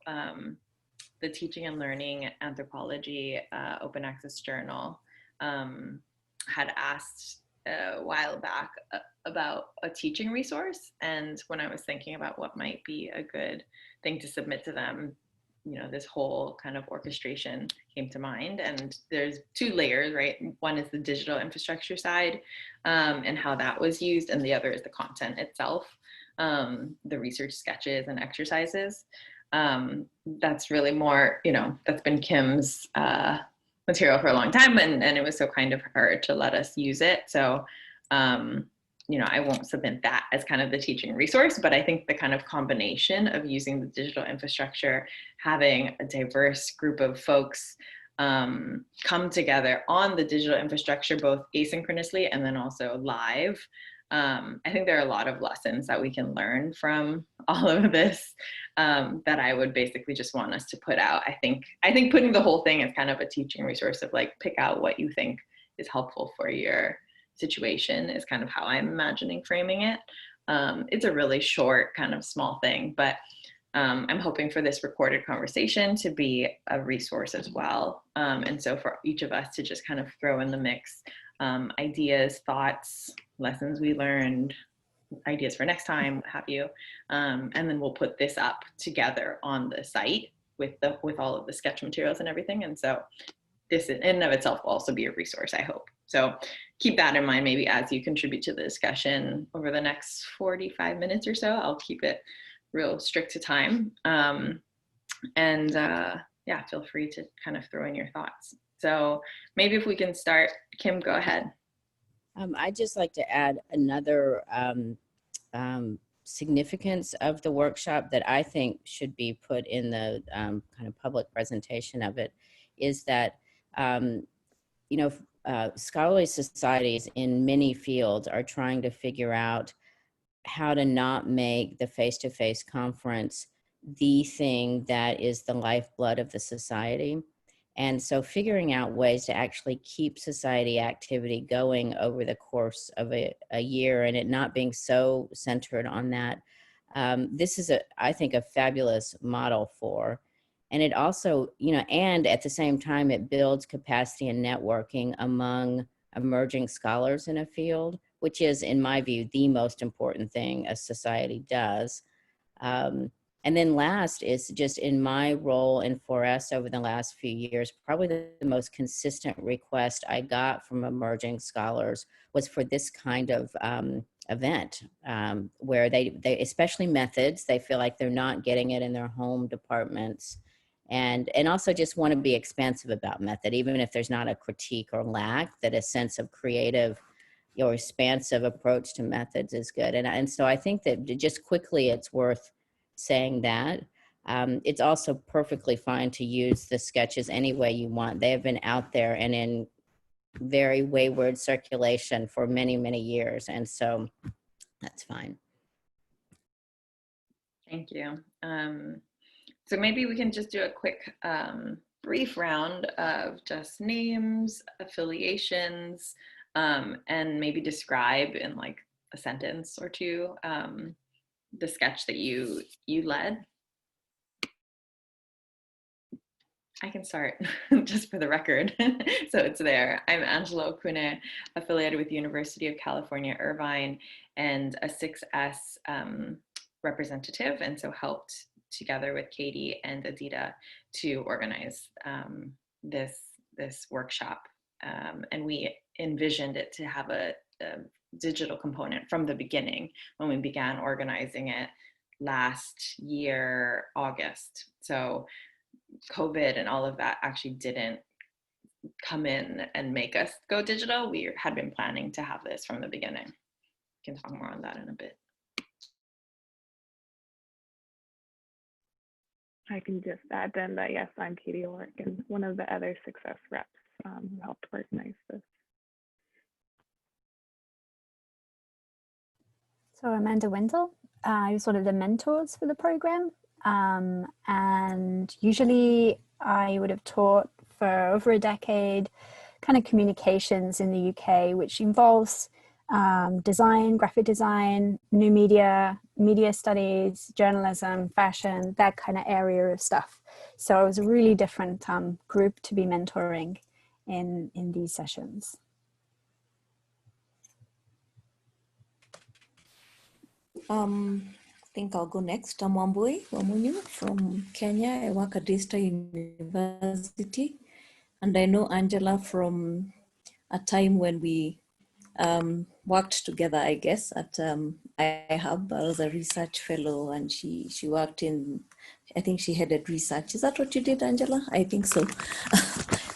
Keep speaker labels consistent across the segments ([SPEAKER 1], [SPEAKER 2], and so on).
[SPEAKER 1] the Teaching and Learning Anthropology Open Access Journal had asked a while back about a teaching resource. And when I was thinking about what might be a good thing to submit to them, this whole kind of orchestration came to mind. And there's two layers, right? One is the digital infrastructure side and how that was used, and the other is the content itself, the research sketches and exercises. That's really more, that's been Kim's material for a long time, and it was so kind of her to let us use it. So I won't submit that as kind of the teaching resource, but I think the kind of combination of using the digital infrastructure, having a diverse group of folks come together on the digital infrastructure, both asynchronously and then also live. I think there are a lot of lessons that we can learn from all of this that I would basically just want us to put out. I think putting the whole thing as kind of a teaching resource of like, pick out what you think is helpful for your situation is kind of how I'm imagining framing it. It's a really short kind of small thing, but I'm hoping for this recorded conversation to be a resource as well. And so for each of us to just kind of throw in the mix ideas, thoughts, lessons we learned, ideas for next time, what have you. And then we'll put this up together on the site with all of the sketch materials and everything. And so this in and of itself will also be a resource, I hope. So keep that in mind maybe as you contribute to the discussion over the next 45 minutes or so. I'll keep it real strict to time. Yeah, feel free to kind of throw in your thoughts. So maybe if we can start, Kim, go ahead.
[SPEAKER 2] I'd just like to add another significance of the workshop that I think should be put in the kind of public presentation of it, is that scholarly societies in many fields are trying to figure out how to not make the face-to-face conference the thing that is the lifeblood of the society. And so figuring out ways to actually keep society activity going over the course of a year and it not being so centered on that. This is, I think, a fabulous model for. And it also, and at the same time, it builds capacity and networking among emerging scholars in a field, which is, in my view, the most important thing a society does. And then last is just in my role in 4S over the last few years, probably the most consistent request I got from emerging scholars was for this kind of event where they, especially methods, they feel like they're not getting it in their home departments. And also just want to be expansive about method, even if there's not a critique or lack, that a sense of creative or expansive approach to methods is good. And so I think that just quickly, it's worth saying that. It's also perfectly fine to use the sketches any way you want. They have been out there and in very wayward circulation for many, many years. And so that's fine.
[SPEAKER 1] Thank you. So maybe we can just do a quick brief round of just names, affiliations, and maybe describe in like a sentence or two the sketch that you led. I can start just for the record. So it's there. I'm Angela Okune, affiliated with University of California, Irvine, and a 6S representative, and so helped together with Katie and Adita to organize this workshop. And we envisioned it to have a digital component from the beginning when we began organizing it last year, August. So COVID and all of that actually didn't come in and make us go digital. We had been planning to have this from the beginning. We can talk more on that in a bit.
[SPEAKER 3] I can just add then that, yes, I'm Katie Orrick and one of the other Success reps who helped organize this.
[SPEAKER 4] So Amanda Wendell, I was one of the mentors for the program. And usually I would have taught for over a decade kind of communications in the UK, which involves design, graphic design, new media, media studies, journalism, fashion, that kind of area of stuff. So it was a really different group to be mentoring in these sessions.
[SPEAKER 5] I think I'll go next. I'm Wambui Wamunyu from Kenya. I work at Daystar University, and I know Angela from a time when we worked together, I guess, at iHub. I was a research fellow, and she worked in, I think she headed research. Is that what you did, Angela? I think so.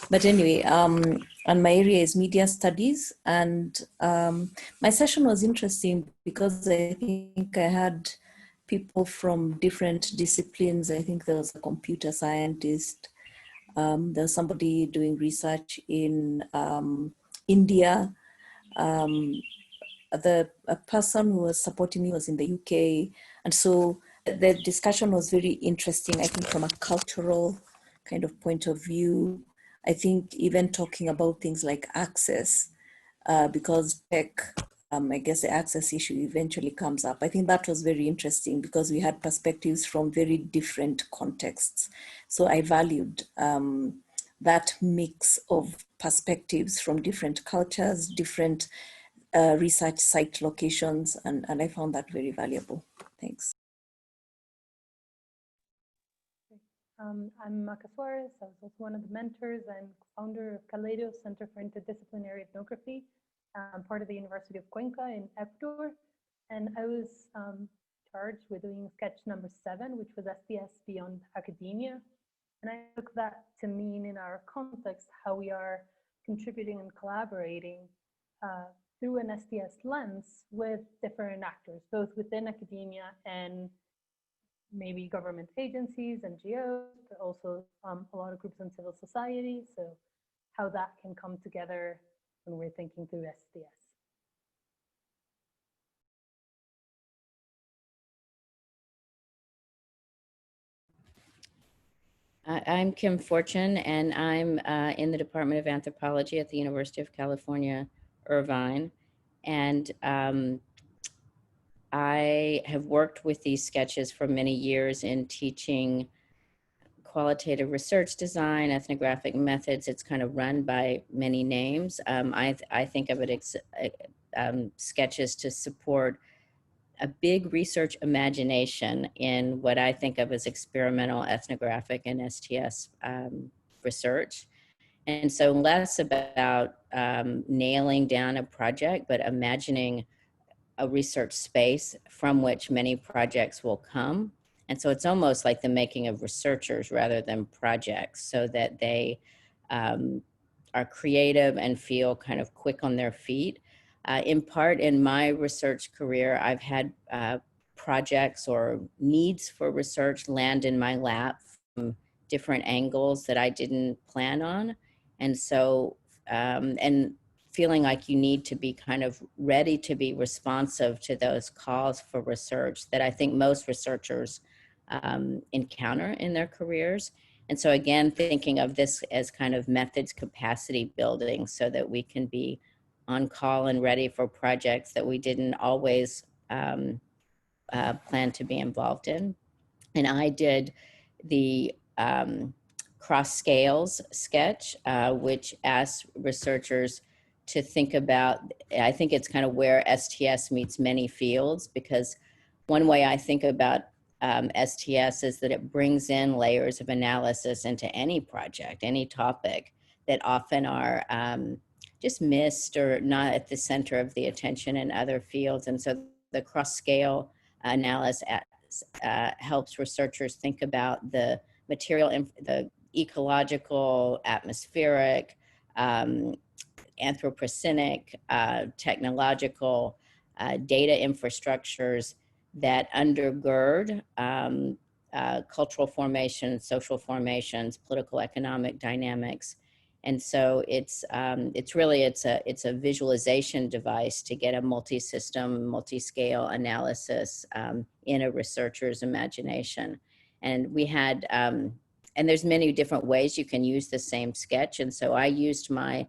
[SPEAKER 5] But anyway, and my area is media studies, and my session was interesting because I think I had people from different disciplines. I think there was a computer scientist, there was somebody doing research in India. A person who was supporting me was in the UK. And so the discussion was very interesting, I think, from a cultural kind of point of view. I think even talking about things like access, because tech, I guess the access issue eventually comes up. I think that was very interesting because we had perspectives from very different contexts. So I valued that mix of perspectives from different cultures, different research site locations, and I found that very valuable. Thanks.
[SPEAKER 6] I'm Maca Suarez. I was also one of the mentors and founder of Kaleido Center for Interdisciplinary Ethnography. I'm part of the University of Cuenca in Ecuador. And I was charged with doing sketch number 7, which was STS Beyond Academia. And I took that to mean in our context how we are contributing and collaborating through an STS lens with different actors, both within academia and maybe government agencies, NGOs, but also a lot of groups in civil society. So how that can come together when we're thinking through STS.
[SPEAKER 2] I'm Kim Fortune, and I'm in the Department of Anthropology at the University of California, Irvine. And I have worked with these sketches for many years in teaching qualitative research design, ethnographic methods. It's kind of run by many names. I think of it sketches to support a big research imagination in what I think of as experimental ethnographic and STS research. And so less about nailing down a project, but imagining a research space from which many projects will come. And so it's almost like the making of researchers rather than projects, so that they are creative and feel kind of quick on their feet. In part, in my research career, I've had projects or needs for research land in my lap from different angles that I didn't plan on. And so, and feeling like you need to be kind of ready to be responsive to those calls for research that I think most researchers encounter in their careers. And so again, thinking of this as kind of methods capacity building so that we can be on call and ready for projects that we didn't always plan to be involved in. And I did the Cross Scales sketch, which asks researchers to think about, I think it's kind of where STS meets many fields, because one way I think about STS is that it brings in layers of analysis into any project, any topic that often are just missed or not at the center of the attention in other fields. And so the cross-scale analysis helps researchers think about the material, the ecological, atmospheric, anthropocenic, technological data infrastructures that undergird cultural formations, social formations, political economic dynamics. And so it's really a visualization device to get a multi-system, multi-scale analysis in a researcher's imagination. And we had, and there's many different ways you can use the same sketch. And so I used my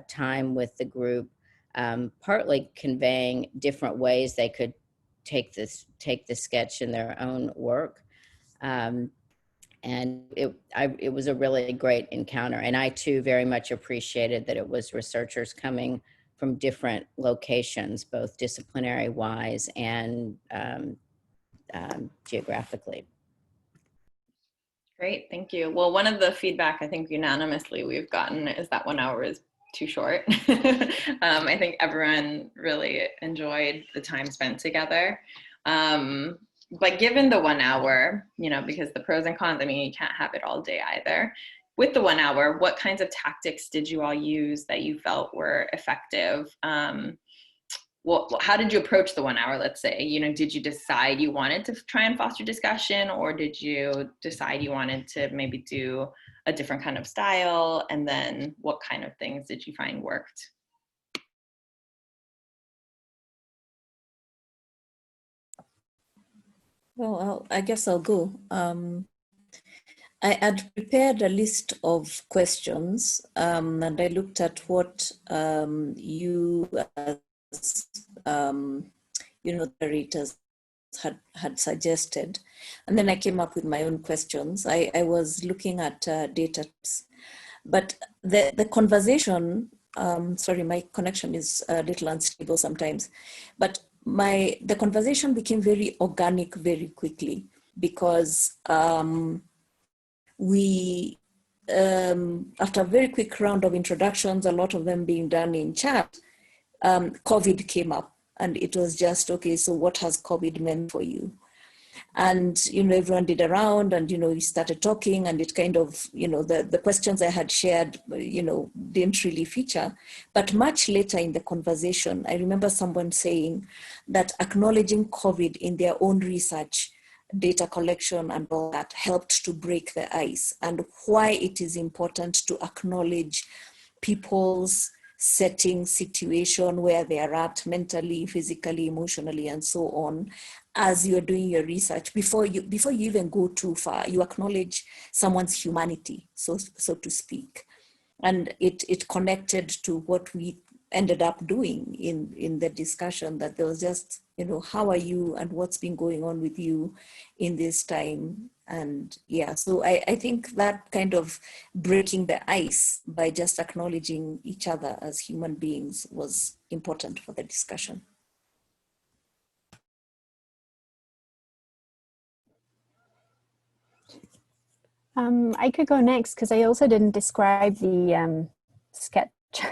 [SPEAKER 2] time with the group partly conveying different ways they could take the sketch in their own work. And it was a really great encounter. And I too very much appreciated that it was researchers coming from different locations, both disciplinary wise and geographically.
[SPEAKER 1] Great, thank you. Well, one of the feedback I think unanimously we've gotten is that 1 hour is too short. I think everyone really enjoyed the time spent together. But given the 1 hour, you know, because the pros and cons, I mean, you can't have it all day either. With the 1 hour, what kinds of tactics did you all use that you felt were effective? How did you approach the 1 hour, let's say? You know, did you decide you wanted to try and foster discussion, or did you decide you wanted to maybe do a different kind of style? And then what kind of things did you find worked?
[SPEAKER 5] Well, I guess I'll go. I had prepared a list of questions, and I looked at what you as narrators had suggested, and then I came up with my own questions. I was looking at data, but the conversation. Sorry, my connection is a little unstable sometimes, but the conversation became very organic very quickly, because we, after a very quick round of introductions, a lot of them being done in chat, COVID came up, and it was just, okay, so what has COVID meant for you? And, you know, everyone did a round, and, you know, we started talking, and it kind of, you know, the questions I had shared, you know, didn't really feature. But much later in the conversation, I remember someone saying that acknowledging COVID in their own research, data collection and all that helped to break the ice, and why it is important to acknowledge people's setting, situation, where they are at mentally, physically, emotionally, and so on, as you're doing your research. Before you even go too far, you acknowledge someone's humanity, so to speak. And it connected to what we ended up doing in the discussion, that there was just, you know, how are you and what's been going on with you in this time. And yeah, so I think that kind of breaking the ice by just acknowledging each other as human beings was important for the discussion.
[SPEAKER 4] I could go next, because I also didn't describe the sketch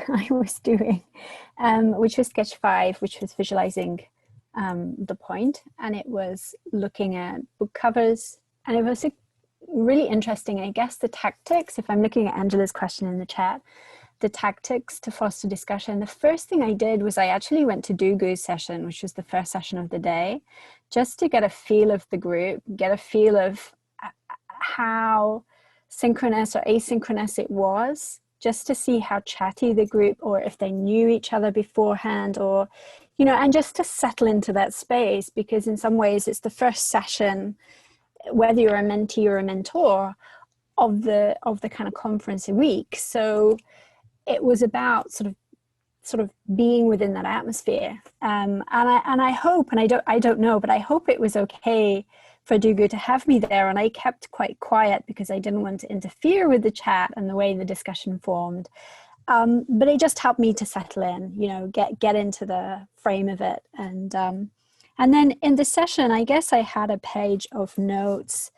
[SPEAKER 4] I was doing, which was sketch 5, which was visualizing the point, and it was looking at book covers, and it was really interesting. I guess the tactics, if I'm looking at Angela's question in the chat, the tactics to foster discussion, the first thing I did was I actually went to Dugu's session, which was the first session of the day, just to get a feel of the group, get a feel of how synchronous or asynchronous it was, just to see how chatty the group, or if they knew each other beforehand, or, you know, and just to settle into that space, because in some ways it's the first session, whether you're a mentee or a mentor, of the kind of conference week. So it was about sort of being within that atmosphere. And I hope, and I don't know, but I hope it was okay for Dugu to have me there, and I kept quite quiet because I didn't want to interfere with the chat and the way the discussion formed. But it just helped me to settle in, you know, get into the frame of it. And then in the session, I guess I had a page of notes,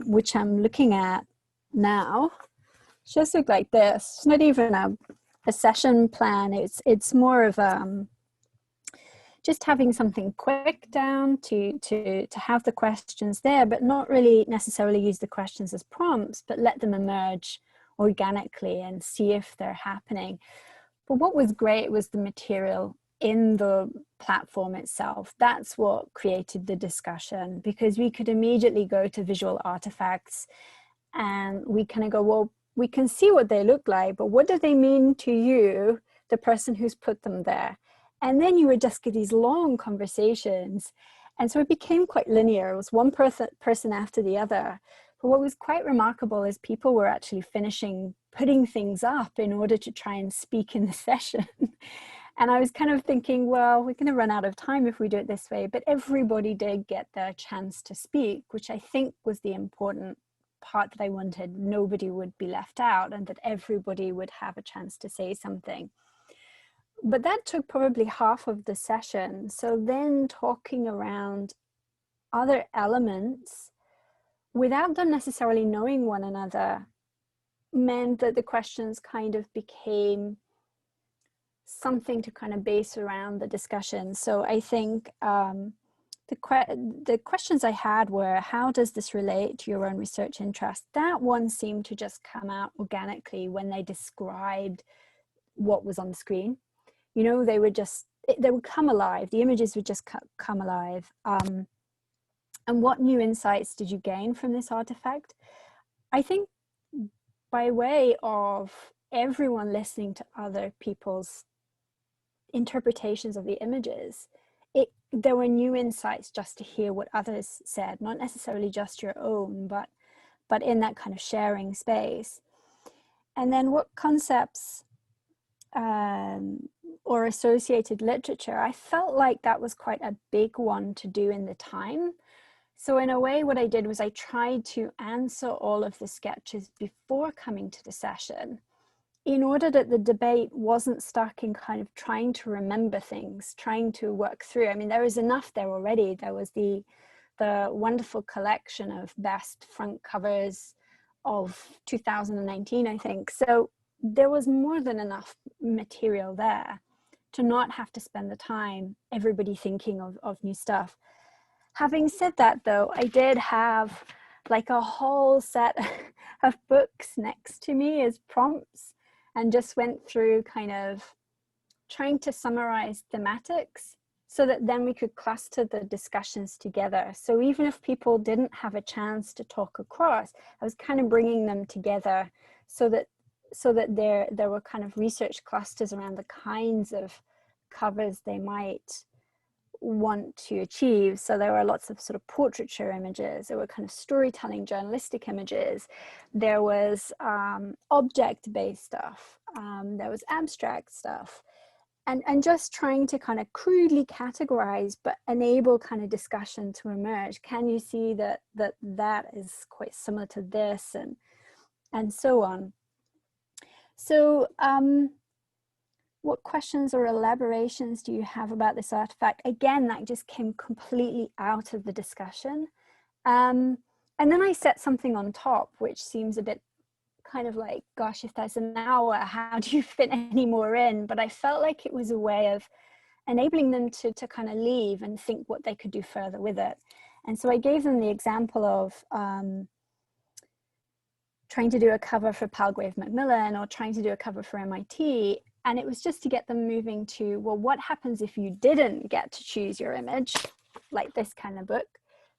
[SPEAKER 4] which I'm looking at now. It just looked like this. It's not even a session plan. It's more of just having something quick down to have the questions there, but not really necessarily use the questions as prompts, but let them emerge organically and see if they're happening. But what was great was the material in the platform itself. That's what created the discussion, because we could immediately go to visual artifacts, and we kind of go, well, we can see what they look like, but what do they mean to you, the person who's put them there? And then you would just get these long conversations. And so it became quite linear. It was one person after the other. But what was quite remarkable is people were actually finishing putting things up in order to try and speak in the session. And I was kind of thinking, well, we're going to run out of time if we do it this way. But everybody did get their chance to speak, which I think was the important part that I wanted. Nobody would be left out and that everybody would have a chance to say something. But that took probably half of the session. So then talking around other elements without them necessarily knowing one another meant that the questions kind of became something to kind of base around the discussion. So I think the questions I had were, how does this relate to your own research interest? That one seemed to just come out organically when they described what was on the screen. You know, they would come alive. The images would just come alive. And what new insights did you gain from this artifact? I think by way of everyone listening to other people's interpretations of the images, there were new insights just to hear what others said, not necessarily just your own, but in that kind of sharing space. And then what concepts or associated literature, I felt like that was quite a big one to do in the time. So in a way, what I did was I tried to answer all of the sketches before coming to the session, in order that the debate wasn't stuck in kind of trying to remember things, trying to work through. I mean, there was enough there already. There was the wonderful collection of best front covers of 2019, I think. So there was more than enough material there to not have to spend the time, everybody thinking of new stuff. Having said that, though, I did have like a whole set of books next to me as prompts, and just went through kind of trying to summarize thematics so that then we could cluster the discussions together. So even if people didn't have a chance to talk across, I was kind of bringing them together so that there were kind of research clusters around the kinds of covers they might want to achieve. So there were lots of sort of portraiture images, there were kind of storytelling journalistic images, there was object-based stuff, there was abstract stuff, and just trying to kind of crudely categorize but enable kind of discussion to emerge. Can you see that is quite similar to this, and so on. So what questions or elaborations do you have about this artifact? Again, that just came completely out of the discussion. And then I set something on top, which seems a bit kind of like, gosh, if there's an hour, how do you fit any more in? But I felt like it was a way of enabling them to kind of leave and think what they could do further with it. And so I gave them the example of trying to do a cover for Palgrave Macmillan or trying to do a cover for MIT. And it was just to get them moving to, well, what happens if you didn't get to choose your image, like this kind of book,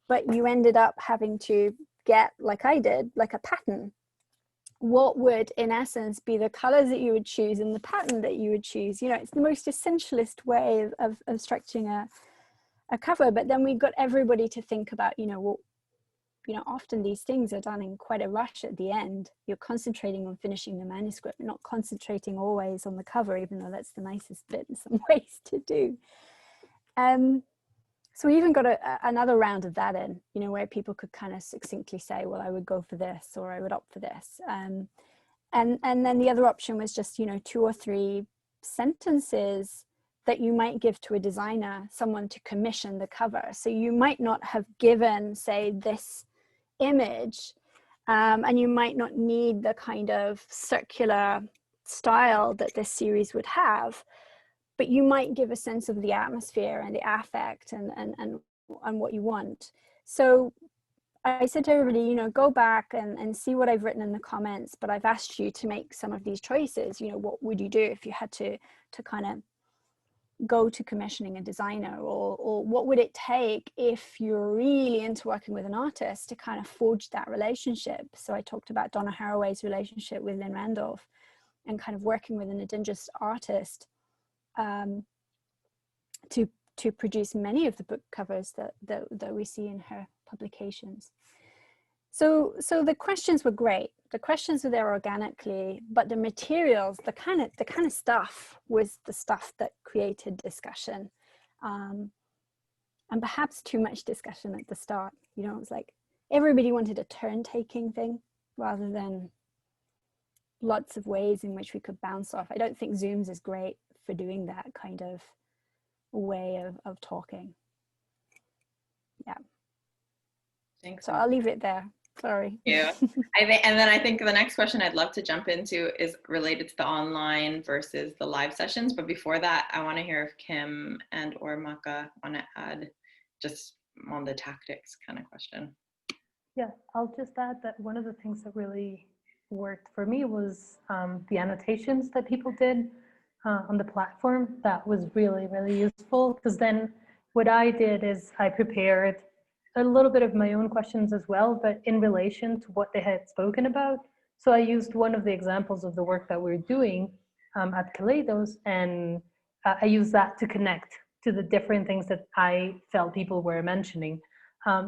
[SPEAKER 4] but you ended up having to get, like I did, like a pattern? What would, in essence, be the colors that you would choose and the pattern that you would choose? You know, it's the most essentialist way of structuring a cover. But then we got everybody to think about, well, often these things are done in quite a rush at the end. You're concentrating on finishing the manuscript, not concentrating always on the cover, even though that's the nicest bit in some ways to do. So we even got another round of that in, where people could kind of succinctly say, well, I would go for this, or I would opt for this. And then the other option was just, 2 or 3 sentences that you might give to a designer, someone to commission the cover. So you might not have given, say, this image, and you might not need the kind of circular style that this series would have, but you might give a sense of the atmosphere and the affect and what you want. So I said to everybody, go back and see what I've written in the comments, but I've asked you to make some of these choices. What would you do if you had to kind of go to commissioning a designer, or what would it take if you're really into working with an artist to kind of forge that relationship? So I talked about Donna Haraway's relationship with Lynn Randolph and kind of working with an indigenous artist to produce many of the book covers that we see in her publications. So the questions were great. the questions were there organically, but the materials, the kind of stuff was the stuff that created discussion, and perhaps too much discussion at the start. You know, it was like everybody wanted a turn-taking thing rather than lots of ways in which we could bounce off. I don't think Zooms is great for doing that kind of way of talking. Yeah.
[SPEAKER 1] Thanks.
[SPEAKER 4] So I'll leave it there. Sorry.
[SPEAKER 1] Yeah. I think the next question I'd love to jump into is related to the online versus the live sessions. But before that, I want to hear if Kim and or Maka want to add just on the tactics kind of question.
[SPEAKER 6] Yeah, I'll just add that one of the things that really worked for me was the annotations that people did on the platform. That was really, really useful, because then what I did is I prepared a little bit of my own questions as well, but in relation to what they had spoken about. So I used one of the examples of the work that we're doing at Kaleidos, and I used that to connect to the different things that I felt people were mentioning.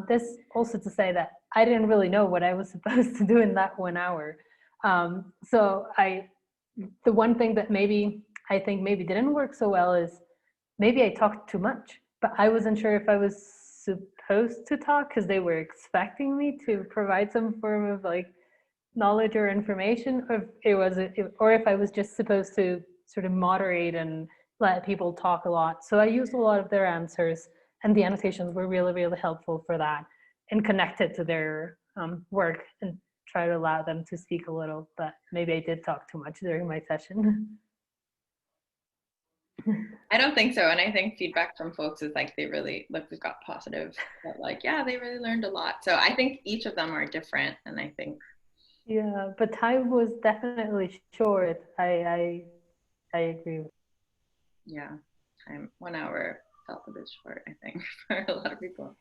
[SPEAKER 6] This also to say that I didn't really know what I was supposed to do in that 1 hour. So the one thing that I think maybe didn't work so well is maybe I talked too much, but I wasn't sure if I was supposed to talk because they were expecting me to provide some form of like knowledge or information, or if I was just supposed to sort of moderate and let people talk a lot. So I used a lot of their answers, and the annotations were really, really helpful for that, and connected to their work, and try to allow them to speak a little. But maybe I did talk too much during my session.
[SPEAKER 1] I don't think so. And I think feedback from folks is like they really, like we've got positive, but like, yeah, they really learned a lot. So I think each of them are different. And I think.
[SPEAKER 6] Yeah, but time was definitely short. I agree.
[SPEAKER 1] Yeah, time, 1 hour felt a bit short, I think, for a lot of people.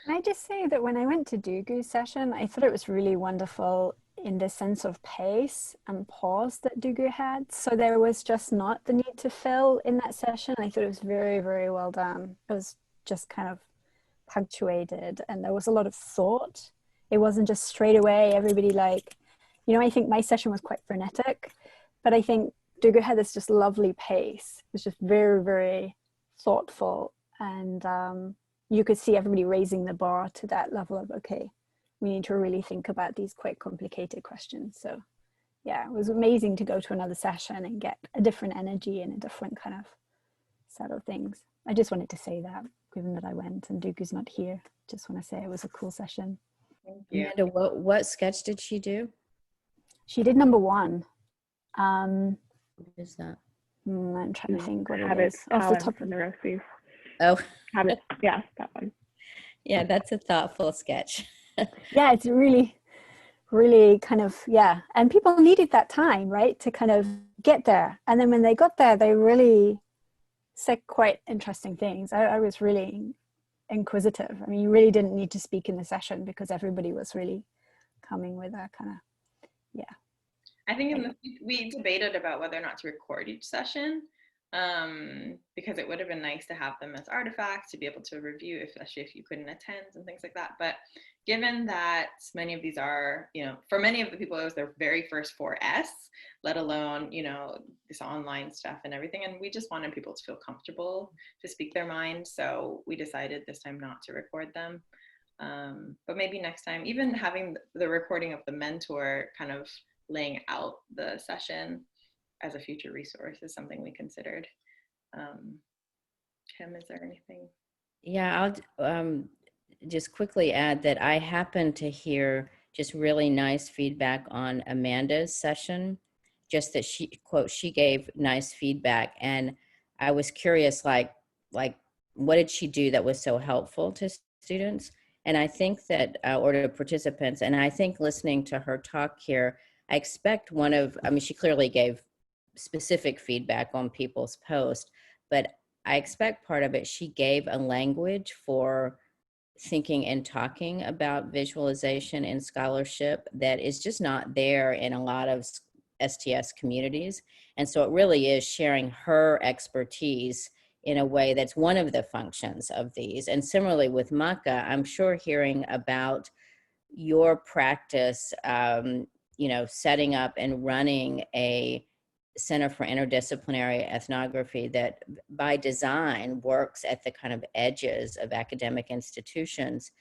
[SPEAKER 4] Can I just say that when I went to Dugu's session, I thought it was really wonderful in the sense of pace and pause that Dugu had. So there was just not the need to fill in that session. I thought it was very, very well done. It was just kind of punctuated, and there was a lot of thought. It wasn't just straight away, everybody like, you know, I think my session was quite frenetic, but I think Dugu had this just lovely pace. It was just very, very thoughtful, and you could see everybody raising the bar to that level of, okay, we need to really think about these quite complicated questions. So yeah, it was amazing to go to another session and get a different energy and a different kind of set of things. I just wanted to say that, given that I went and Dugu's not here. Just want to say it was a cool session.
[SPEAKER 1] Thank you.
[SPEAKER 2] Amanda, what sketch did she do?
[SPEAKER 4] She did number 1.
[SPEAKER 2] What is that?
[SPEAKER 4] I'm trying to think what it
[SPEAKER 3] Habits,
[SPEAKER 4] is. Off the
[SPEAKER 3] talents,
[SPEAKER 4] top
[SPEAKER 3] and neuroses.
[SPEAKER 2] Oh,
[SPEAKER 3] Habits, yeah, that one.
[SPEAKER 2] yeah, that's a thoughtful sketch.
[SPEAKER 4] Yeah, it's really, really kind of, yeah. And people needed that time, right, to kind of get there. And then when they got there, they really said quite interesting things. I was really inquisitive. I mean, you really didn't need to speak in the session because everybody was really coming with a kind of, yeah.
[SPEAKER 1] I think we debated about whether or not to record each session, because it would have been nice to have them as artifacts to be able to review, especially if you couldn't attend and things like that. But given that many of these are, you know, for many of the people, it was their very first 4S, let alone, you know, this online stuff and everything. And we just wanted people to feel comfortable to speak their mind. So we decided this time not to record them. But maybe next time, even having the recording of the mentor kind of laying out the session as a future resource is something we considered. Kim, is there anything?
[SPEAKER 2] Yeah, I'll just quickly add that I happened to hear just really nice feedback on Amanda's session, just that she gave nice feedback. And I was curious, like what did she do that was so helpful to students? And I think that, or to participants, and I think listening to her talk here, I expect I mean, she clearly gave specific feedback on people's posts, but I expect part of it, she gave a language for thinking and talking about visualization and scholarship that is just not there in a lot of STS communities. And so it really is sharing her expertise in a way that's one of the functions of these. And similarly with Maka, I'm sure hearing about your practice you know, setting up and running a Center for Interdisciplinary Ethnography that by design works at the kind of edges of academic institutions,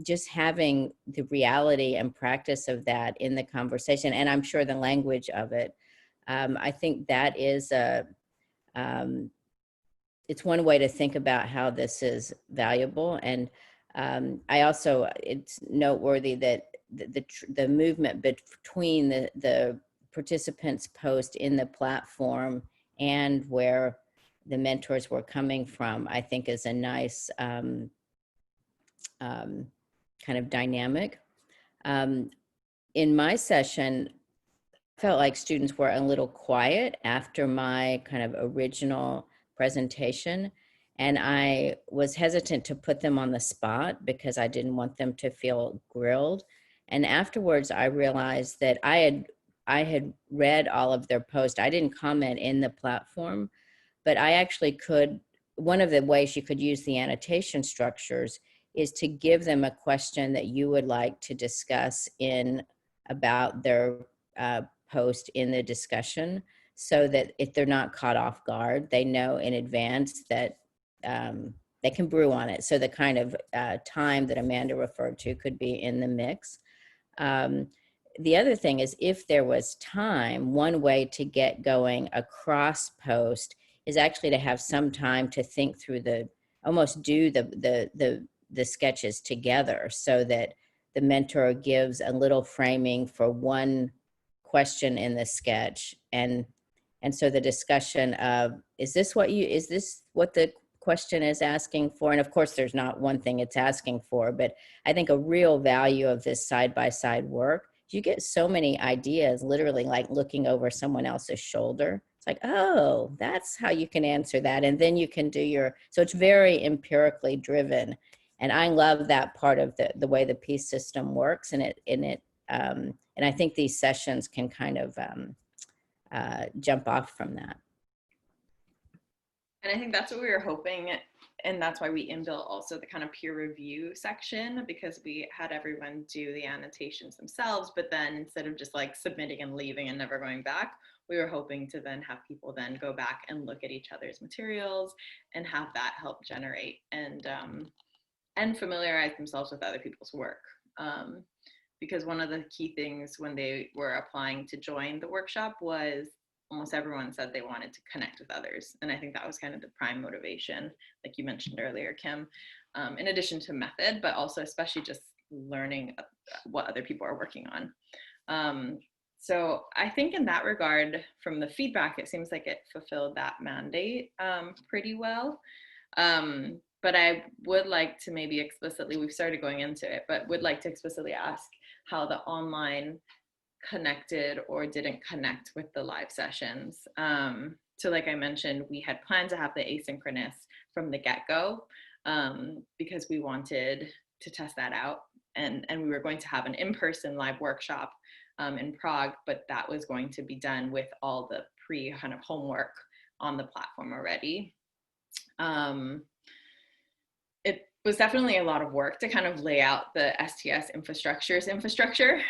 [SPEAKER 2] just having the reality and practice of that in the conversation, and I'm sure the language of it, I think that is it's one way to think about how this is valuable. And I also, it's noteworthy that the movement between the participants post in the platform and where the mentors were coming from, I think is a nice kind of dynamic. In my session, I felt like students were a little quiet after my kind of original presentation. And I was hesitant to put them on the spot because I didn't want them to feel grilled. And afterwards, I realized that I had read all of their posts. I didn't comment in the platform, but I actually could, one of the ways you could use the annotation structures is to give them a question that you would like to discuss about their post in the discussion, so that if they're not caught off guard, they know in advance that they can brew on it. So the kind of time that Amanda referred to could be in the mix. The other thing is, if there was time, one way to get going across post is actually to have some time to think through almost do the sketches together, so that the mentor gives a little framing for one question in the sketch, and so the discussion of, is this what the question is asking for? And of course, there's not one thing it's asking for, but I think a real value of this side-by-side work, you get so many ideas, literally like looking over someone else's shoulder. It's like, oh, that's how you can answer that. And then you can do so it's very empirically driven. And I love that part of the way the PEACE system works. And I think these sessions can kind of jump off from that.
[SPEAKER 1] And I think that's what we were hoping, and that's why we inbuilt also the kind of peer review section, because we had everyone do the annotations themselves, but then instead of just like submitting and leaving and never going back, we were hoping to then have people then go back and look at each other's materials and have that help generate and familiarize themselves with other people's work. Because one of the key things when they were applying to join the workshop was almost everyone said they wanted to connect with others. And I think that was kind of the prime motivation, like you mentioned earlier, Kim, in addition to method, but also especially just learning what other people are working on. So I think in that regard, from the feedback, it seems like it fulfilled that mandate pretty well. But I would like to maybe explicitly, we've started going into it, but would like to explicitly ask how the online connected or didn't connect with the live sessions. So like I mentioned, we had planned to have the asynchronous from the get-go because we wanted to test that out. And we were going to have an in-person live workshop in Prague, but that was going to be done with all the kind of homework on the platform already. It was definitely a lot of work to kind of lay out the STS infrastructure.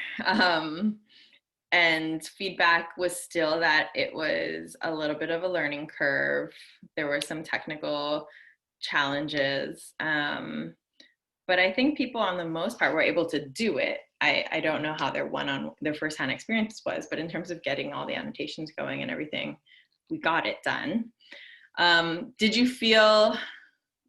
[SPEAKER 1] And feedback was still that it was a little bit of a learning curve. There were some technical challenges. But I think people on the most part were able to do it. I don't know how their first-hand experience was, but in terms of getting all the annotations going and everything, we got it done. Did you feel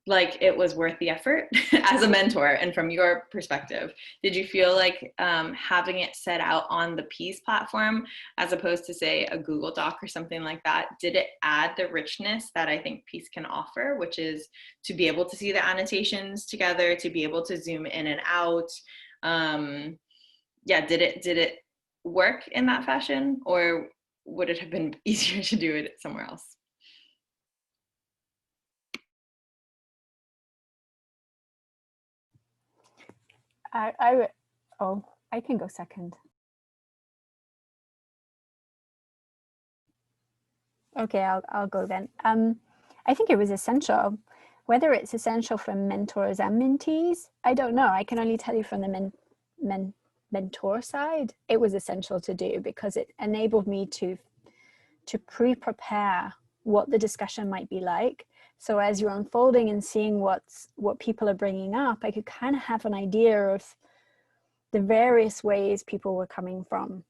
[SPEAKER 1] like it was worth the effort as a mentor? And from your perspective, did you feel like having it set out on the PEACE platform, as opposed to say a Google Doc or something like that, did it add the richness that I think PEACE can offer, which is to be able to see the annotations together, to be able to zoom in and out? Yeah, did it work in that fashion, or would it have been easier to do it somewhere else?
[SPEAKER 4] I can go second. Okay, I'll go then. I think it was essential. Whether it's essential for mentors and mentees, I don't know. I can only tell you from the mentor side, it was essential to do, because it enabled me to pre-prepare what the discussion might be like. So as you're unfolding and seeing what people are bringing up, I could kind of have an idea of the various ways people were coming from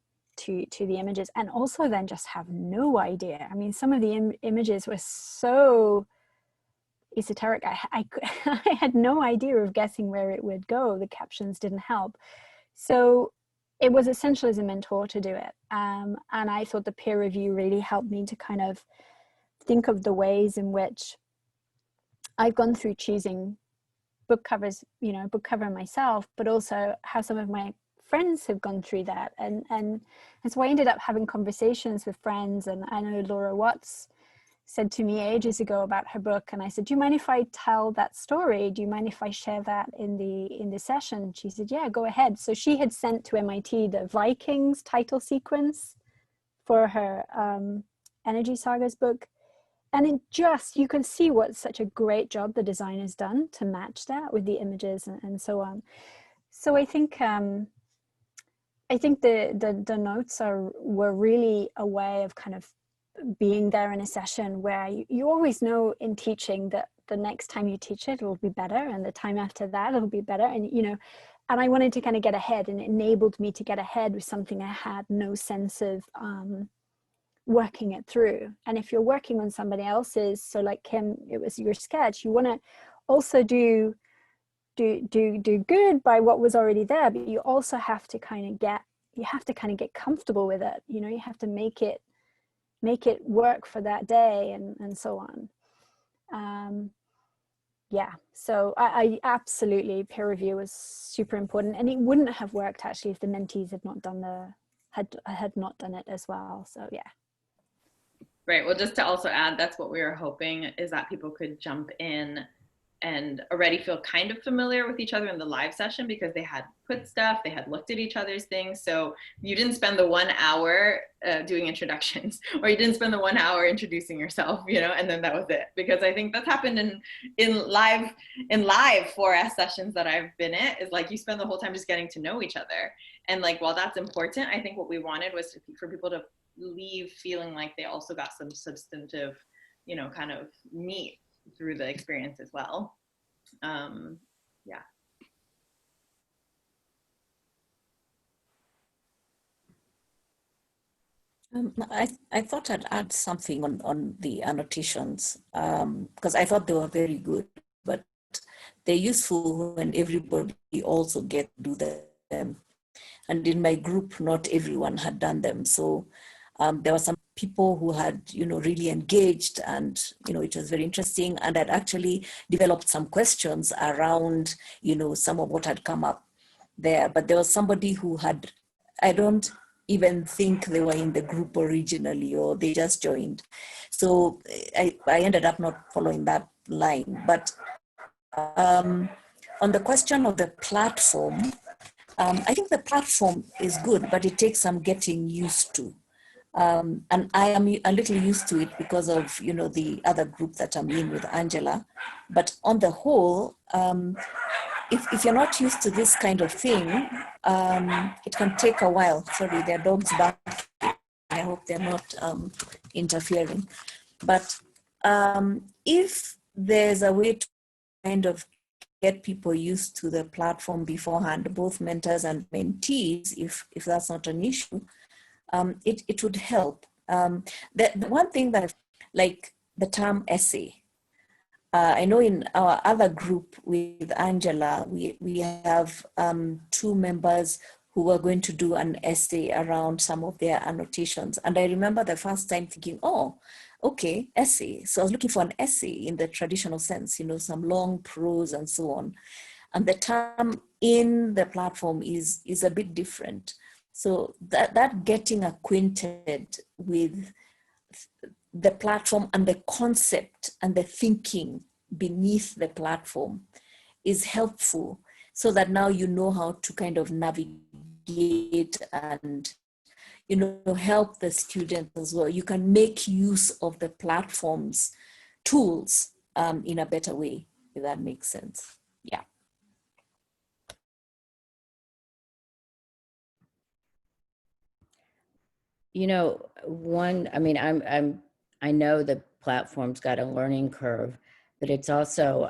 [SPEAKER 4] to the images, and also then just have no idea. I mean, some of the images were so esoteric. I had no idea of guessing where it would go. The captions didn't help. So it was essential as a mentor to do it. And I thought the peer review really helped me to kind of think of the ways in which I've gone through choosing book covers, book cover myself, but also how some of my friends have gone through that. And so I ended up having conversations with friends. And I know Laura Watts said to me ages ago about her book, and I said, do you mind if I tell that story? Do you mind if I share that in the session? She said, yeah, go ahead. So she had sent to MIT the Vikings title sequence for her Energy Sagas book. And it just, you can see what such a great job the designer's done to match that with the images and so on. So I think the notes were really a way of kind of being there in a session where you always know in teaching that the next time you teach it will be better, and the time after that it'll be better. And and I wanted to kind of get ahead, and it enabled me to get ahead with something I had no sense of working it through. And if you're working on somebody else's, so like Kim, it was your sketch, you want to also do good by what was already there, but you also have to kind of get comfortable with it. You have to make it work for that day, and so on. Yeah, so I absolutely, peer review was super important, and it wouldn't have worked actually if the mentees had not done it as well. So yeah.
[SPEAKER 1] Right. Well, just to also add, that's what we were hoping, is that people could jump in and already feel kind of familiar with each other in the live session, because they had put stuff, they had looked at each other's things. So you didn't spend the 1 hour doing introductions, or you didn't spend the 1 hour introducing yourself, and then that was it. Because I think that's happened in live 4S sessions that I've been in, is like you spend the whole time just getting to know each other. And like, while that's important, I think what we wanted was for people to leave feeling like they also got some substantive, kind of meat through the experience as well. Yeah.
[SPEAKER 5] I thought I'd add something on the annotations, because I thought they were very good, but they're useful when everybody also get to do them. And in my group, not everyone had done them. So there were some people who had, really engaged, and, it was very interesting. And I'd actually developed some questions around, some of what had come up there. But there was somebody who had, I don't even think they were in the group originally, or they just joined. So I ended up not following that line. But on the question of the platform, I think the platform is good, but it takes some getting used to. And I am a little used to it because of, the other group that I'm in with Angela. But on the whole, if you're not used to this kind of thing, it can take a while. Sorry, there are dogs barking. I hope they're not interfering. But if there's a way to kind of get people used to the platform beforehand, both mentors and mentees, if that's not an issue, it would help. The one thing that, like the term essay, I know in our other group with Angela, we have 2 members who were going to do an essay around some of their annotations. And I remember the first time thinking, oh, okay, essay. So I was looking for an essay in the traditional sense, some long prose and so on. And the term in the platform is a bit different. So that getting acquainted with the platform and the concept and the thinking beneath the platform is helpful, so that now you know how to kind of navigate and, help the students as well. You can make use of the platform's tools in a better way, if that makes sense. Yeah.
[SPEAKER 2] You know, I mean, I know the platform's got a learning curve, but it's also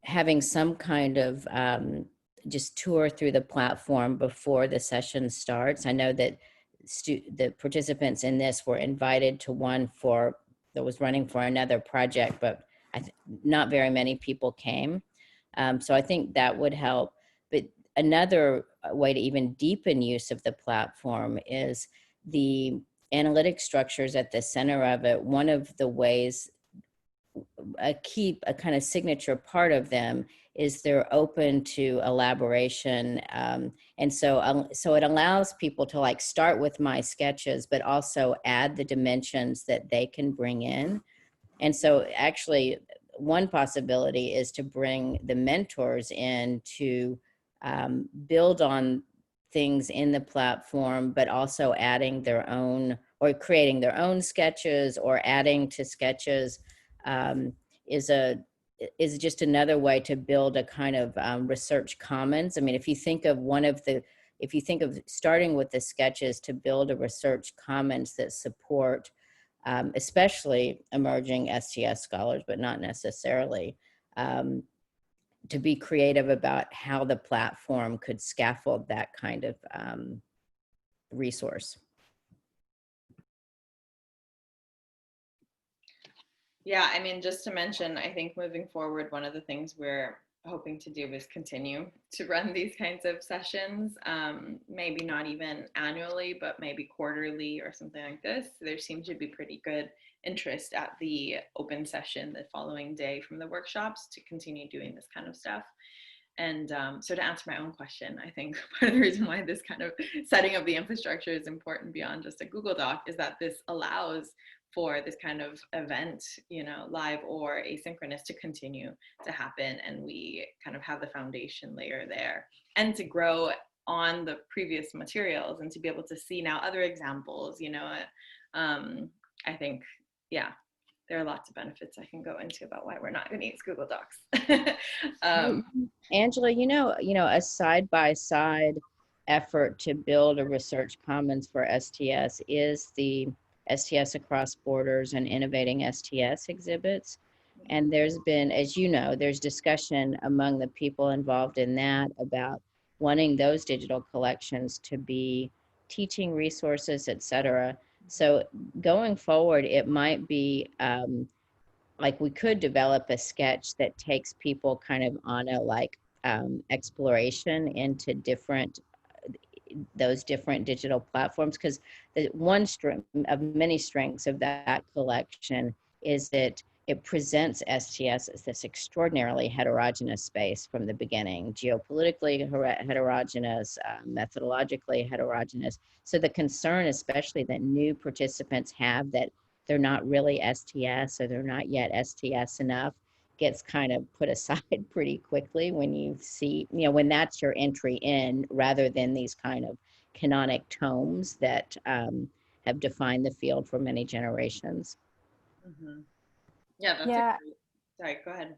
[SPEAKER 2] having some kind of just tour through the platform before the session starts. I know that the participants in this were invited to one that was running for another project, but not very many people came. So I think that would help. But another way to even deepen use of the platform is the analytic structures at the center of it. One of the ways, a kind of signature part of them is they're open to elaboration. And so it allows people to like start with my sketches, but also add the dimensions that they can bring in. And so actually one possibility is to bring the mentors in to build on things in the platform, but also adding their own or creating their own sketches or adding to sketches is just another way to build a kind of research commons. I mean, if you think of starting with the sketches to build a research commons that support especially emerging STS scholars, but not necessarily, to be creative about how the platform could scaffold that kind of resource.
[SPEAKER 1] Yeah, I mean, just to mention, I think moving forward, one of the things we're hoping to do is continue to run these kinds of sessions, maybe not even annually, but maybe quarterly or something like this. There seems to be pretty good interest at the open session the following day from the workshops to continue doing this kind of stuff. And so to answer my own question, I think part of the reason why this kind of setting of the infrastructure is important beyond just a Google Doc is that this allows for this kind of event, you know, live or asynchronous, to continue to happen. And we kind of have the foundation layer there and to grow on the previous materials and to be able to see now other examples, you know. I think, yeah, there are lots of benefits I can go into about why we're not going to use Google Docs.
[SPEAKER 2] Angela, you know, a side-by-side effort to build a research commons for STS is the STS Across Borders and Innovating STS exhibits. And there's been, as you know, there's discussion among the people involved in that about wanting those digital collections to be teaching resources, et cetera. So going forward, it might be like we could develop a sketch that takes people kind of on a like exploration into those different digital platforms, because the one of many strengths of that collection is that it presents STS as this extraordinarily heterogeneous space from the beginning, geopolitically heterogeneous, methodologically heterogeneous. So the concern, especially that new participants have, that they're not really STS or they're not yet STS enough, gets kind of put aside pretty quickly when you see, you know, when that's your entry in, rather than these kind of canonic tomes that have defined the field for many generations.
[SPEAKER 1] Mm-hmm. Yeah, that's
[SPEAKER 4] Yeah.
[SPEAKER 1] Sorry, go ahead.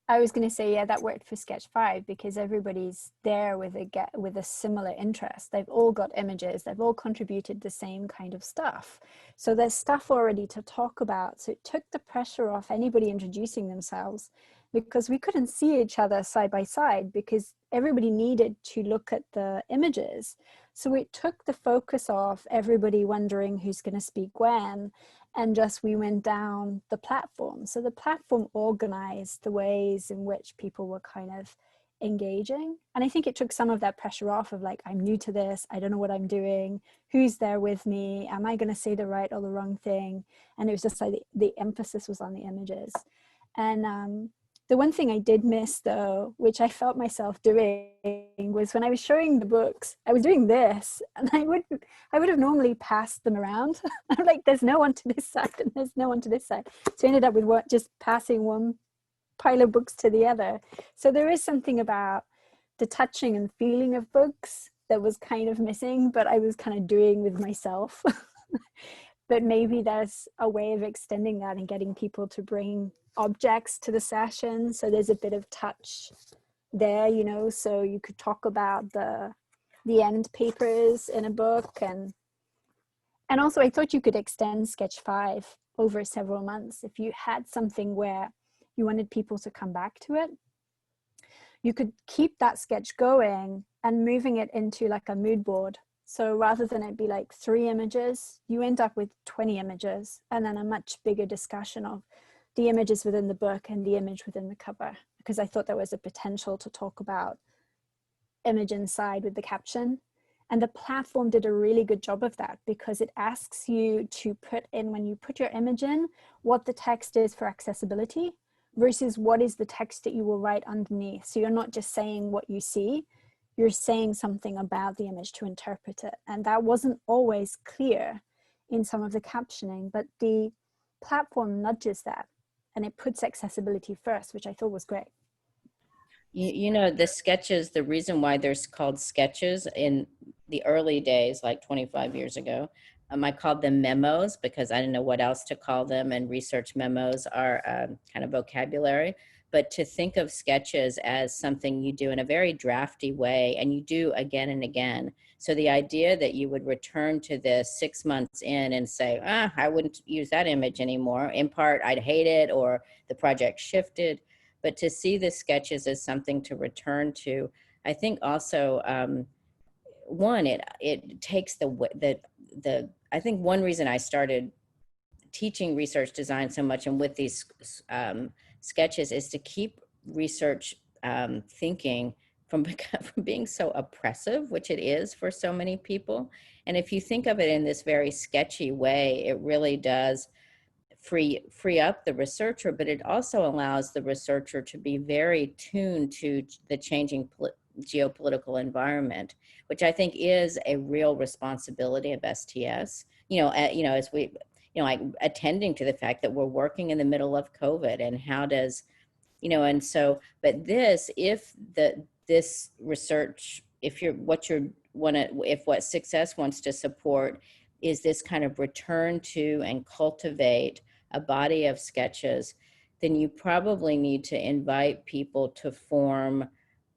[SPEAKER 4] I was going to say, yeah, that worked for Sketch 5 because everybody's there with a similar interest. They've all got images. They've all contributed the same kind of stuff. So there's stuff already to talk about. So it took the pressure off anybody introducing themselves, because we couldn't see each other side by side because everybody needed to look at the images. So it took the focus off everybody wondering who's going to speak when, and just we went down the platform. So the platform organized the ways in which people were kind of engaging. And I think it took some of that pressure off of like, I'm new to this, I don't know what I'm doing, who's there with me, am I going to say the right or the wrong thing? And it was just like the emphasis was on the images. And the one thing I did miss though, which I felt myself doing, was when I was showing the books, I was doing this, and I would have normally passed them around. I'm like, there's no one to this side and there's no one to this side. So I ended up with just passing one pile of books to the other. So there is something about the touching and feeling of books that was kind of missing, but I was kind of doing with myself. But maybe there's a way of extending that and getting people to bring objects to the session. So there's a bit of touch there, you know, so you could talk about the end papers in a book and And also I thought you could extend Sketch 5 over several months. If you had something where you wanted people to come back to it, you could keep that sketch going and moving it into like a mood board. So rather than it be like 3 images, you end up with 20 images and then a much bigger discussion of the images within the book and the image within the cover, because I thought there was a potential to talk about image inside with the caption. And the platform did a really good job of that, because it asks you to put in, when you put your image in, what the text is for accessibility versus what is the text that you will write underneath. So you're not just saying what you see, you're saying something about the image to interpret it. And that wasn't always clear in some of the captioning, but the platform nudges that and it puts accessibility first, which I thought was great.
[SPEAKER 2] You know, the sketches, the reason why they're called sketches in the early days, like 25 years ago, I called them memos because I didn't know what else to call them, and research memos are kind of vocabulary. But to think of sketches as something you do in a very drafty way, and you do again and again. So the idea that you would return to this 6 months in and say, I wouldn't use that image anymore. In part, I'd hate it, or the project shifted. But to see the sketches as something to return to, I think also, one, it takes I think one reason I started teaching research design so much and with these sketches is to keep research thinking from being so oppressive, which it is for so many people. And if you think of it in this very sketchy way, it really does free up the researcher, but it also allows the researcher to be very tuned to the changing geopolitical environment, which I think is a real responsibility of STS. As we, like attending to the fact that we're working in the middle of COVID, and how does, and so, but if this research, if what Success wants to support is this kind of return to and cultivate a body of sketches, then you probably need to invite people to form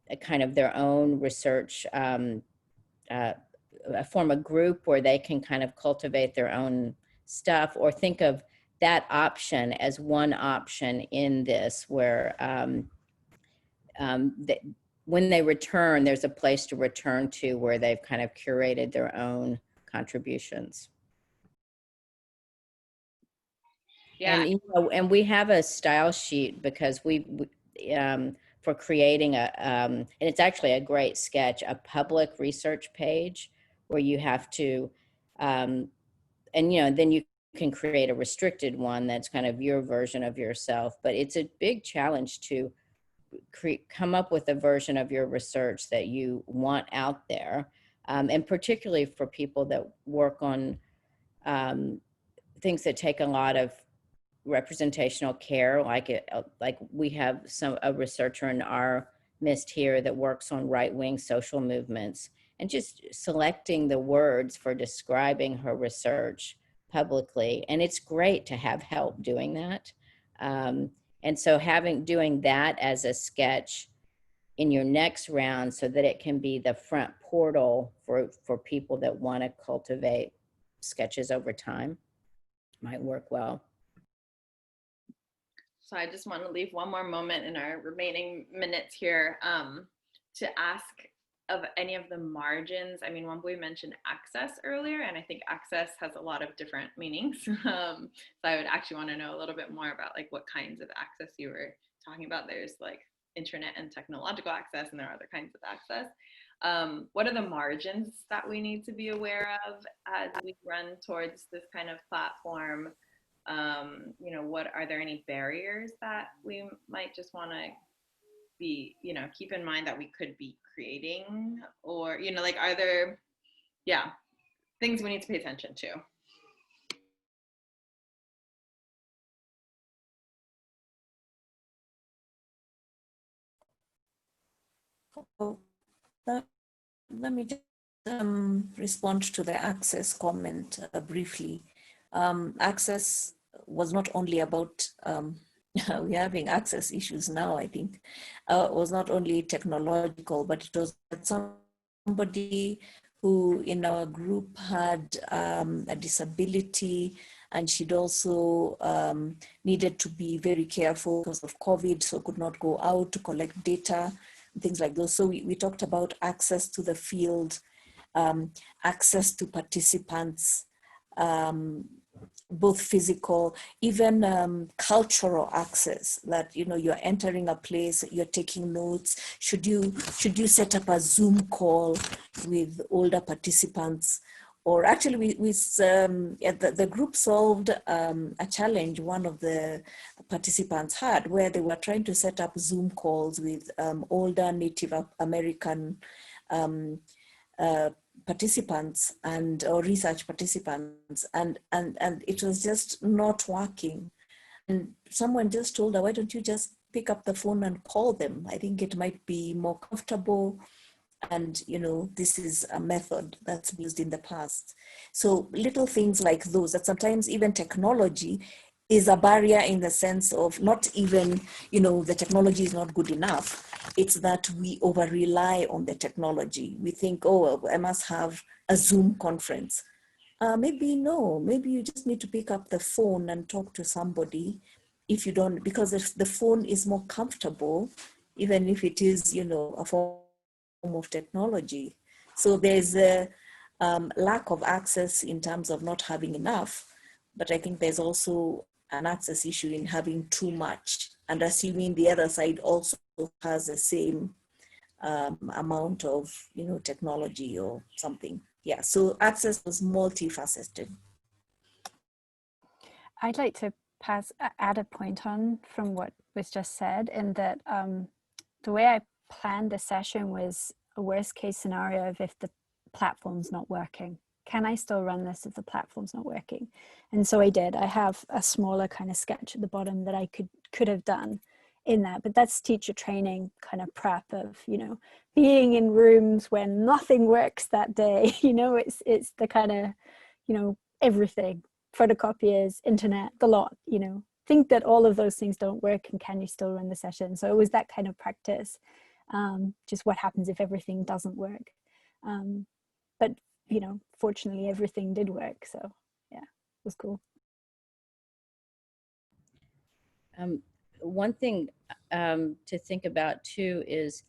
[SPEAKER 2] a kind of their own research, form a group where they can kind of cultivate their own stuff, or think of that option as one option in this, where when they return, there's a place to return to where they've kind of curated their own contributions.
[SPEAKER 1] Yeah.
[SPEAKER 2] And we have a style sheet because we for creating and it's actually a great sketch, a public research page where you have to, and then you can create a restricted one that's kind of your version of yourself. But it's a big challenge to come up with a version of your research that you want out there, and particularly for people that work on things that take a lot of representational care, like we have a researcher in our midst here that works on right-wing social movements, and just selecting the words for describing her research publicly. And it's great to have help doing that. And so doing that as a sketch in your next round, so that it can be the front portal for people that want to cultivate sketches over time, might work well.
[SPEAKER 1] So I just want to leave one more moment in our remaining minutes here to ask of any of the margins. I mean, Wambui mentioned access earlier, and I think access has a lot of different meanings. So I would actually want to know a little bit more about like what kinds of access you were talking about. There's like internet and technological access, and there are other kinds of access. What are the margins that we need to be aware of as we run towards this kind of platform? What are there any barriers that we might just want to be, keep in mind that we could be creating, or, are there, things we need to pay attention to?
[SPEAKER 5] Let me just respond to the access comment briefly. Access was not only about, we're having access issues now, I think, was not only technological, but it was that somebody who in our group had a disability, and she'd also needed to be very careful because of COVID, so could not go out to collect data, things like those. So we talked about access to the field, access to participants, both physical, even cultural access, that, you know, you're entering a place, you're taking notes. Should you set up a Zoom call with older participants? Or actually, the group solved a challenge one of the participants had, where they were trying to set up Zoom calls with older Native American participants or research participants, and it was just not working. And someone just told her, why don't you just pick up the phone and call them? I think it might be more comfortable. And, you know, this is a method that's been used in the past. So little things like those, that sometimes even technology is a barrier, in the sense of not even, you know, the technology is not good enough. It's that we over rely on the technology. We think, oh, I must have a Zoom conference. Maybe no, maybe you just need to pick up the phone and talk to somebody. If you don't, because if the phone is more comfortable, even if it is, you know, a form of technology. So there's a lack of access in terms of not having enough, but I think there's also an access issue in having too much, and assuming the other side also has the same amount of, you know, technology or something. Yeah, so access was multifaceted.
[SPEAKER 4] I'd like to add a point on from what was just said, in that the way I planned the session was a worst case scenario of, if the platform's not working, can I still run this if the platform's not working? And so I did. I have a smaller kind of sketch at the bottom that I could have done in that, but that's teacher training kind of prep of, you know, being in rooms when nothing works that day. You know, it's the kind of, you know, everything, photocopiers, internet, the lot, you know, think that all of those things don't work, and can you still run the session? So it was that kind of practice. Just what happens if everything doesn't work? But, you know, fortunately everything did work. So yeah, it was cool.
[SPEAKER 2] One thing to think about too is,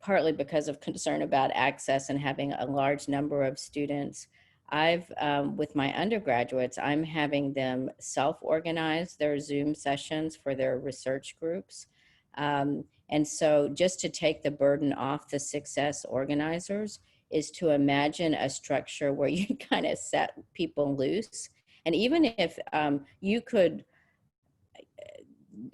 [SPEAKER 2] partly because of concern about access and having a large number of students, I've, with my undergraduates, I'm having them self-organize their Zoom sessions for their research groups. And so just to take the burden off the success organizers is to imagine a structure where you kind of set people loose. And even if you could,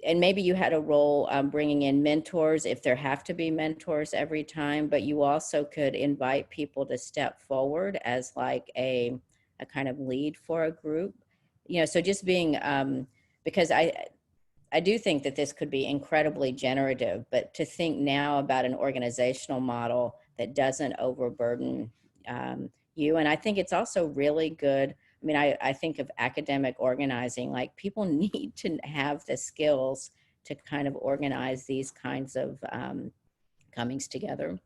[SPEAKER 2] and maybe you had a role bringing in mentors, if there have to be mentors every time, but you also could invite people to step forward as like a kind of lead for a group, you know. So just being, because I do think that this could be incredibly generative, but to think now about an organizational model that doesn't overburden you. And I think it's also really good. I mean, I think of academic organizing, like people need to have the skills to kind of organize these kinds of comings together.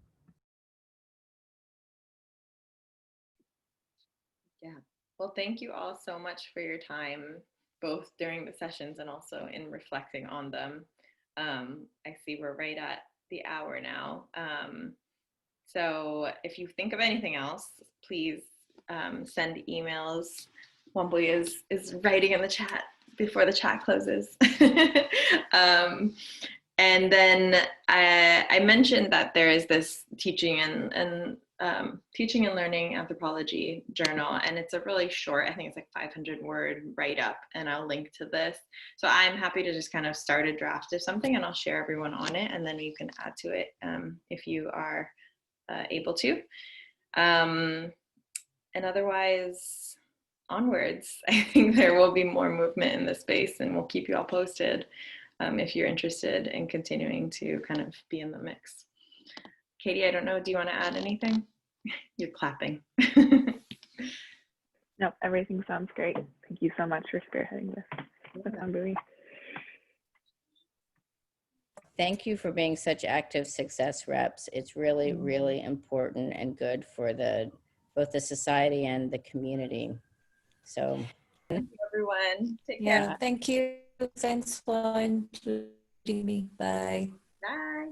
[SPEAKER 1] Yeah. Well, thank you all so much for your time, both during the sessions and also in reflecting on them. I see we're right at the hour now. So if you think of anything else, please send emails. Wambui is writing in the chat before the chat closes. And then I mentioned that there is this teaching and learning anthropology journal, and it's a really short, I think it's like 500 word write-up, and I'll link to this. So I'm happy to just kind of start a draft of something, and I'll share everyone on it, and then you can add to it if you are able to. And otherwise, onwards. I think there will be more movement in this space, and we'll keep you all posted if you're interested in continuing to kind of be in the mix. Katie, I don't know, do you want to add anything? You're clapping.
[SPEAKER 3] No, everything sounds great. Thank you so much for spearheading this with Wambui.
[SPEAKER 2] thank you for being such active success reps. It's really, really important and good for both the society and the community. So,
[SPEAKER 1] Thank you, everyone. Take
[SPEAKER 5] Yeah,
[SPEAKER 1] care.
[SPEAKER 5] thank you. Thanks for including me. Bye.
[SPEAKER 1] Bye.